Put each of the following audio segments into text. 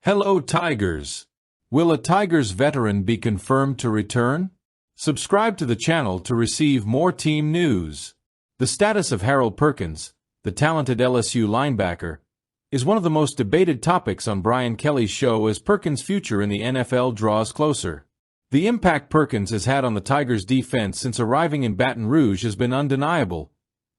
Hello Tigers! Will a Tigers veteran be confirmed to return? Subscribe to the channel to receive more team news. The status of Harold Perkins, the talented LSU linebacker, is one of the most debated topics on Brian Kelly's show as Perkins' future in the NFL draws closer. The impact Perkins has had on the Tigers' defense since arriving in Baton Rouge has been undeniable,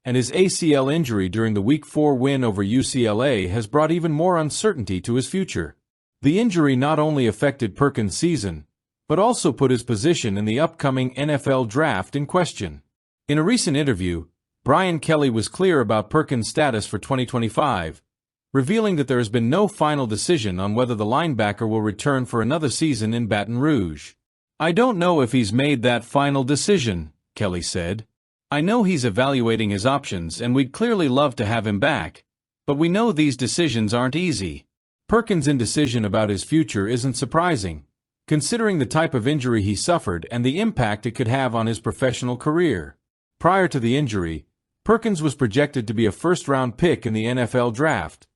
and his ACL injury during the Week 4 win over UCLA has brought even more uncertainty to his future. The injury not only affected Perkins' season, but also put his position in the upcoming NFL draft in question. In a recent interview, Brian Kelly was clear about Perkins' status for 2025, revealing that there has been no final decision on whether the linebacker will return for another season in Baton Rouge. "I don't know if he's made that final decision," Kelly said. "I know he's evaluating his options and we'd clearly love to have him back, but we know these decisions aren't easy." Perkins' indecision about his future isn't surprising, considering the type of injury he suffered and the impact it could have on his professional career. Prior to the injury, Perkins was projected to be a first-round pick in the NFL draft,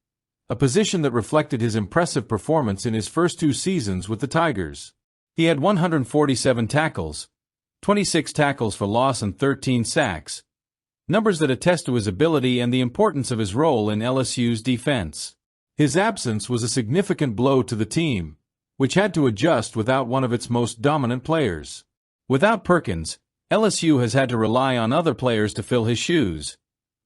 a position that reflected his impressive performance in his first 2 seasons with the Tigers. He had 147 tackles, 26 tackles for loss and 13 sacks, numbers that attest to his ability and the importance of his role in LSU's defense. His absence was a significant blow to the team, which had to adjust without one of its most dominant players. Without Perkins, LSU has had to rely on other players to fill his shoes,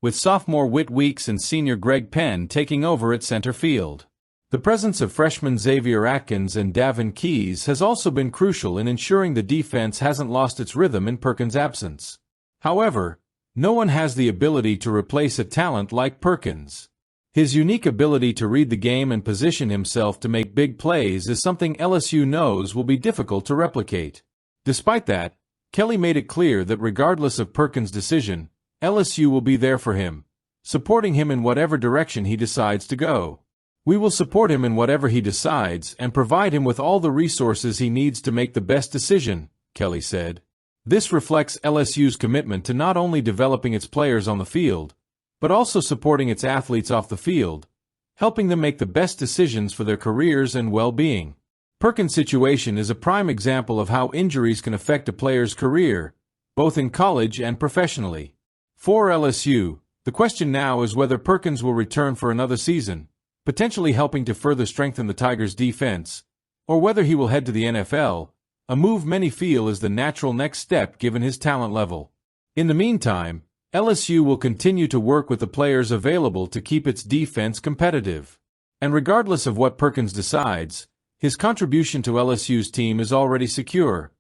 with sophomore Whit Weeks and senior Greg Penn taking over at center field. The presence of freshmen Xavier Atkins and Davin Keys has also been crucial in ensuring the defense hasn't lost its rhythm in Perkins' absence. However, no one has the ability to replace a talent like Perkins. His unique ability to read the game and position himself to make big plays is something LSU knows will be difficult to replicate. Despite that, Kelly made it clear that regardless of Perkins' decision, LSU will be there for him, supporting him in whatever direction he decides to go. "We will support him in whatever he decides and provide him with all the resources he needs to make the best decision," Kelly said. This reflects LSU's commitment to not only developing its players on the field, but also supporting its athletes off the field, helping them make the best decisions for their careers and well-being. Perkins' situation is a prime example of how injuries can affect a player's career, both in college and professionally. For LSU, the question now is whether Perkins will return for another season, potentially helping to further strengthen the Tigers' defense, or whether he will head to the NFL, a move many feel is the natural next step given his talent level. In the meantime, LSU will continue to work with the players available to keep its defense competitive. And regardless of what Perkins decides, his contribution to LSU's team is already secure,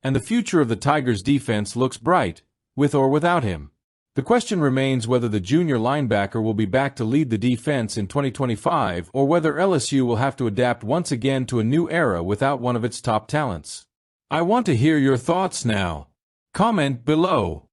and the future of the Tigers' defense looks bright, with or without him. The question remains whether the junior linebacker will be back to lead the defense in 2025 or whether LSU will have to adapt once again to a new era without one of its top talents. I want to hear your thoughts now. Comment below.